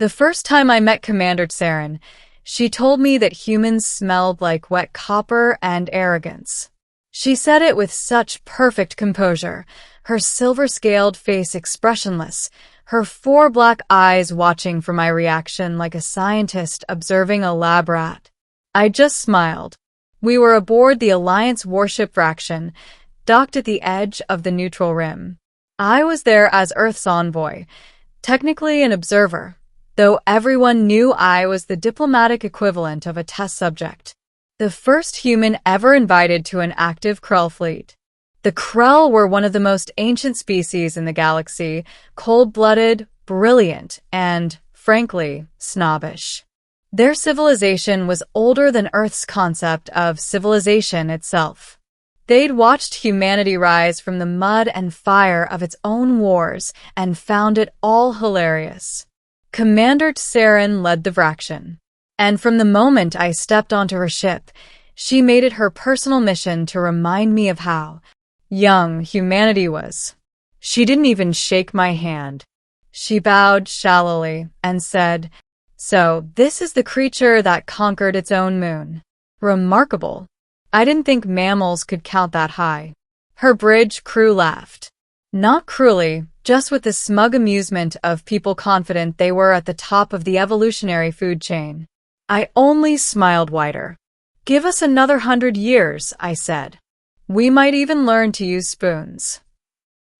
The first time I met Commander Saren, she told me that humans smelled like wet copper and arrogance. She said it with such perfect composure, her silver-scaled face expressionless, her 4 black eyes watching for my reaction like a scientist observing a lab rat. I just smiled. We were aboard the Alliance warship Fraction, docked at the edge of the neutral rim. I was there as Earth's envoy, technically an observer, though everyone knew I was the diplomatic equivalent of a test subject. The first human ever invited to an active Krell fleet. The Krell were one of the most ancient species in the galaxy, cold-blooded, brilliant, and, frankly, snobbish. Their civilization was older than Earth's concept of civilization itself. They'd watched humanity rise from the mud and fire of its own wars and found it all hilarious. Commander Saren led the Fraction, and from the moment I stepped onto her ship, she made it her personal mission to remind me of how young humanity was. She didn't even shake my hand. She bowed shallowly and said, "So, this is the creature that conquered its own moon. Remarkable. I didn't think mammals could count that high." Her bridge crew laughed. Not cruelly, just with the smug amusement of people confident they were at the top of the evolutionary food chain. I only smiled wider. "Give us another 100 years, I said. We might even learn to use spoons."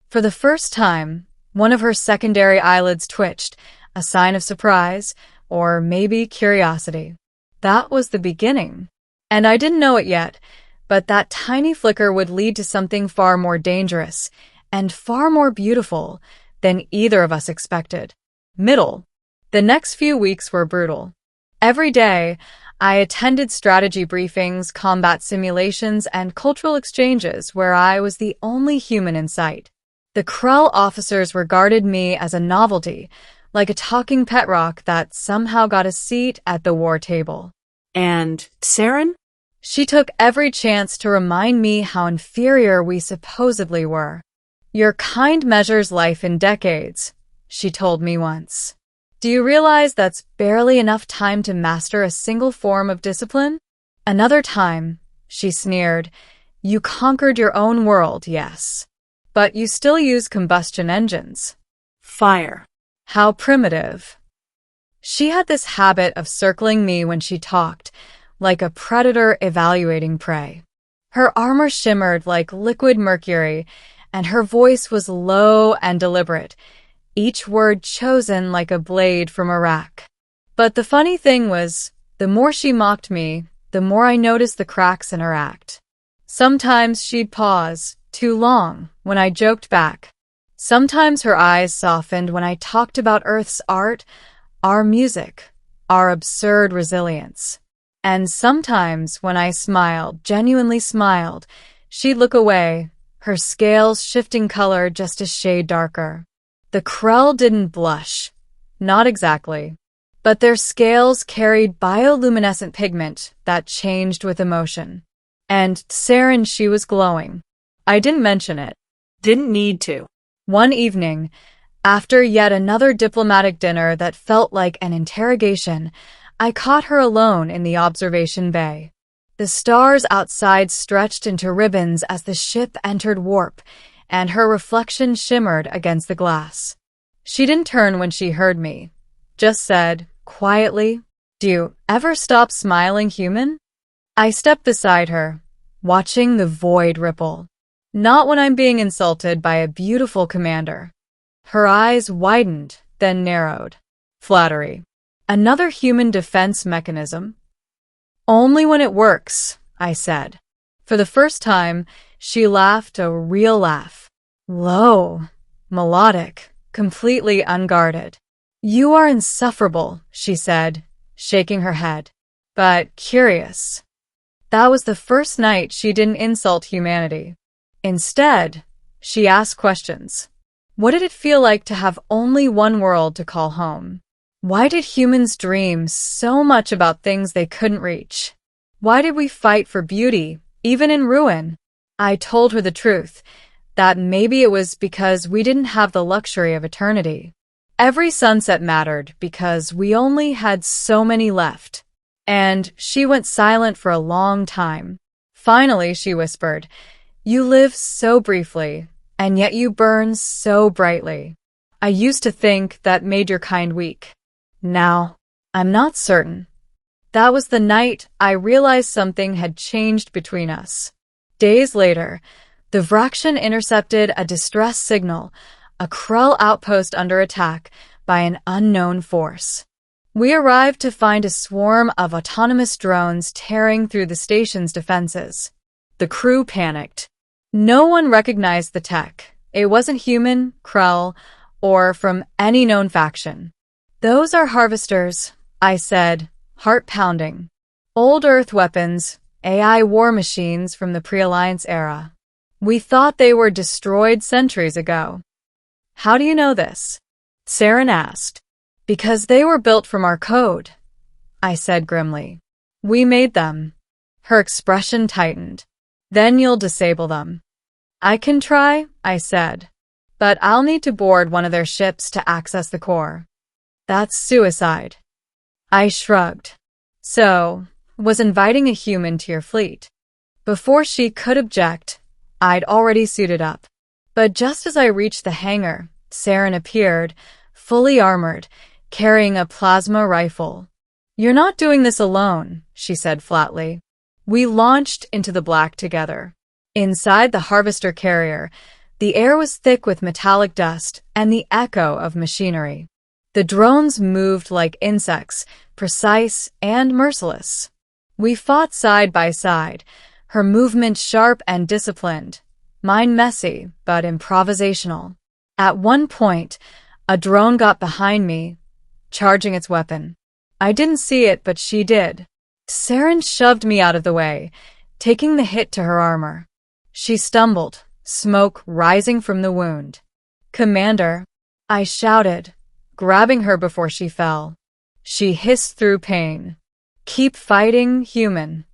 For the first time, one of her secondary eyelids twitched, a sign of surprise, or maybe curiosity. That was the beginning. And I didn't know it yet, but that tiny flicker would lead to something far more dangerous and far more beautiful than either of us expected. The next few weeks were brutal. Every day, I attended strategy briefings, combat simulations, and cultural exchanges where I was the only human in sight. The Krell officers regarded me as a novelty, like a talking pet rock that somehow got a seat at the war table. And Saren? She took every chance to remind me how inferior we supposedly were. "Your kind measures life in decades," she told me once. "Do you realize that's barely enough time to master a single form of discipline?" Another time, she sneered, "You conquered your own world, yes. But you still use combustion engines." Fire. How primitive. She had this habit of circling me when she talked, like a predator evaluating prey. Her armor shimmered like liquid mercury, and her voice was low and deliberate, each word chosen like a blade from a rack. But the funny thing was, the more she mocked me, the more I noticed the cracks in her act. Sometimes she'd pause, too long, when I joked back. Sometimes her eyes softened when I talked about Earth's art, our music, our absurd resilience. And sometimes when I smiled, genuinely smiled, she'd look away, her scales shifting color just a shade darker. The Krell didn't blush. Not exactly. But their scales carried bioluminescent pigment that changed with emotion. And Saren, she was glowing. I didn't mention it. Didn't need to. One evening, after yet another diplomatic dinner that felt like an interrogation, I caught her alone in the observation bay. The stars outside stretched into ribbons as the ship entered warp, and her reflection shimmered against the glass. She didn't turn when she heard me, just said, quietly, "Do you ever stop smiling, human?" I stepped beside her, watching the void ripple. Not when I'm being insulted by a beautiful commander. Her eyes widened, then narrowed. Flattery. Another human defense mechanism? Only when it works, I said. For the first time, she laughed a real laugh. Low, melodic, completely unguarded. "You are insufferable," she said, shaking her head. But curious. That was the first night she didn't insult humanity. Instead, she asked questions. What did it feel like to have only one world to call home? Why did humans dream so much about things they couldn't reach? Why did we fight for beauty, even in ruin? I told her the truth, that maybe it was because we didn't have the luxury of eternity. Every sunset mattered because we only had so many left. And she went silent for a long time. Finally, she whispered, "You live so briefly, and yet you burn so brightly. I used to think that made your kind weak. Now, I'm not certain." That was the night I realized something had changed between us. Days later, the Vraxian intercepted a distress signal, a Krell outpost under attack by an unknown force. We arrived to find a swarm of autonomous drones tearing through the station's defenses. The crew panicked. No one recognized the tech. It wasn't human, Krell, or from any known faction. "Those are harvesters," I said, heart pounding. "Old Earth weapons, AI war machines from the pre-Alliance era. We thought they were destroyed centuries ago." "How do you know this?" Saren asked. "Because they were built from our code," I said grimly. "We made them." Her expression tightened. "Then you'll disable them." "I can try," I said. "But I'll need to board one of their ships to access the core." "That's suicide." I shrugged. "So, was inviting a human to your fleet?" Before she could object, I'd already suited up. But just as I reached the hangar, Saren appeared, fully armored, carrying a plasma rifle. "You're not doing this alone," she said flatly. We launched into the black together. Inside the harvester carrier, the air was thick with metallic dust and the echo of machinery. The drones moved like insects, precise and merciless. We fought side by side, her movement sharp and disciplined, mine messy but improvisational. At one point, a drone got behind me, charging its weapon. I didn't see it, but she did. Saren shoved me out of the way, taking the hit to her armor. She stumbled, smoke rising from the wound. "Commander," I shouted, grabbing her before she fell. She hissed through pain. "Keep fighting, human."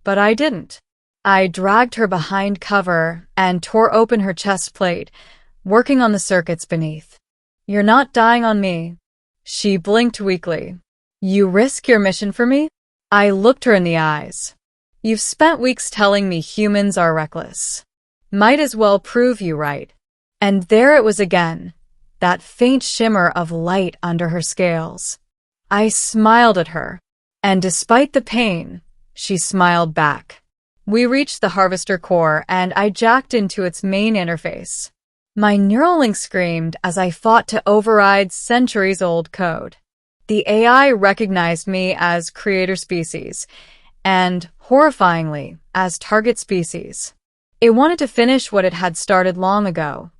But I didn't. I dragged her behind cover and tore open her chest plate, working on the circuits beneath. "You're not dying on me." She blinked weakly. "You risk your mission for me?" I looked her in the eyes. "You've spent weeks telling me humans are reckless. Might as well prove you right." And there it was again, that faint shimmer of light under her scales. I smiled at her, and despite the pain, she smiled back. We reached the harvester core, and I jacked into its main interface. My neural link screamed as I fought to override centuries-old code. The AI recognized me as creator species, and, horrifyingly, as target species. It wanted to finish what it had started long ago.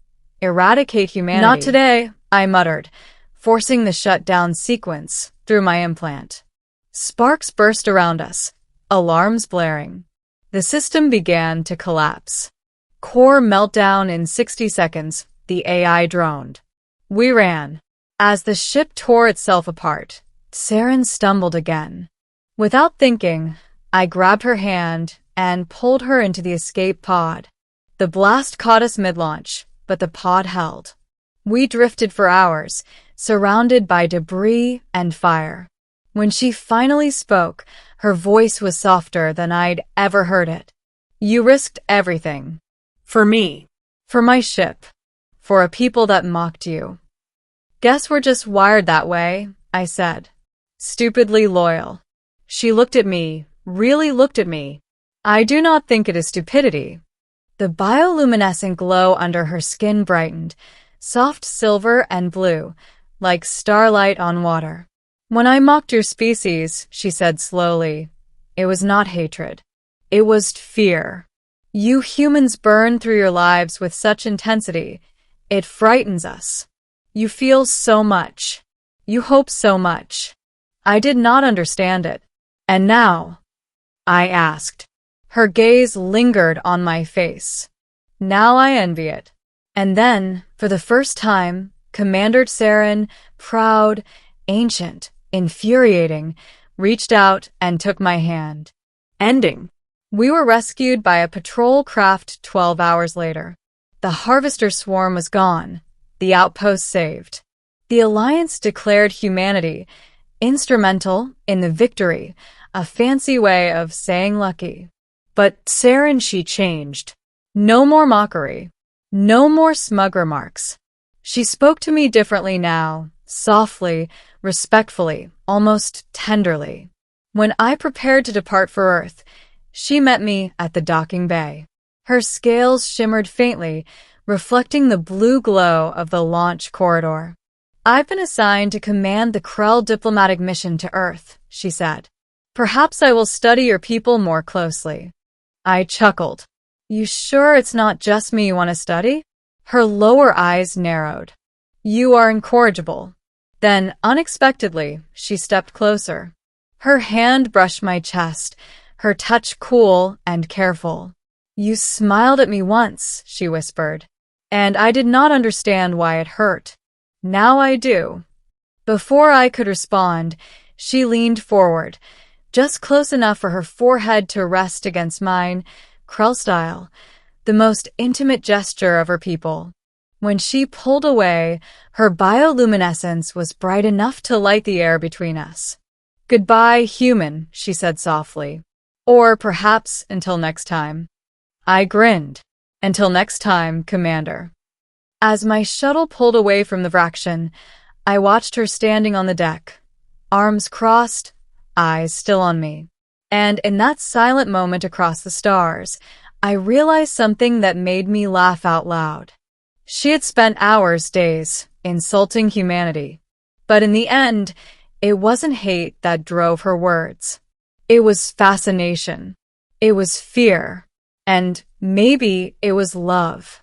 Eradicate humanity. "Not today," I muttered, forcing the shutdown sequence through my implant. Sparks burst around us, alarms blaring. The system began to collapse. Core meltdown in 60 seconds, the AI droned. We ran. As the ship tore itself apart, Saren stumbled again. Without thinking, I grabbed her hand and pulled her into the escape pod. The blast caught us mid-launch, but the pod held. We drifted for hours, surrounded by debris and fire. When she finally spoke, her voice was softer than I'd ever heard it. "You risked everything." For me. "For my ship. For a people that mocked you." "Guess we're just wired that way," I said. "Stupidly loyal." She looked at me, really looked at me. "I do not think it is stupidity." The bioluminescent glow under her skin brightened, soft silver and blue, like starlight on water. "When I mocked your species," she said slowly, "it was not hatred. It was fear. You humans burn through your lives with such intensity. It frightens us. You feel so much. You hope so much." I did not understand it. "And now?" I asked. Her gaze lingered on my face. "Now I envy it." And then, for the first time, Commander Saren, proud, ancient, infuriating, reached out and took my hand. Ending. We were rescued by a patrol craft 12 hours later. The harvester swarm was gone, the outpost saved. The Alliance declared humanity instrumental in the victory, a fancy way of saying lucky. But Saren, she changed. No more mockery. No more smug remarks. She spoke to me differently now, softly, respectfully, almost tenderly. When I prepared to depart for Earth, she met me at the docking bay. Her scales shimmered faintly, reflecting the blue glow of the launch corridor. "I've been assigned to command the Krell diplomatic mission to Earth," she said. "Perhaps I will study your people more closely." I chuckled. "You sure it's not just me you want to study?" Her lower eyes narrowed. "You are incorrigible." Then, unexpectedly, she stepped closer. Her hand brushed my chest, her touch cool and careful. "You smiled at me once," she whispered, "and I did not understand why it hurt. Now I do." Before I could respond, she leaned forward, just close enough for her forehead to rest against mine, Krell style, the most intimate gesture of her people. When she pulled away, her bioluminescence was bright enough to light the air between us. "Goodbye, human," she said softly. "Or perhaps until next time." I grinned. "Until next time, Commander." As my shuttle pulled away from the Vraction, I watched her standing on the deck, arms crossed, eyes still on me. And in that silent moment across the stars, I realized something that made me laugh out loud. She had spent hours, days, insulting humanity. But in the end, it wasn't hate that drove her words. It was fascination. It was fear. And maybe it was love.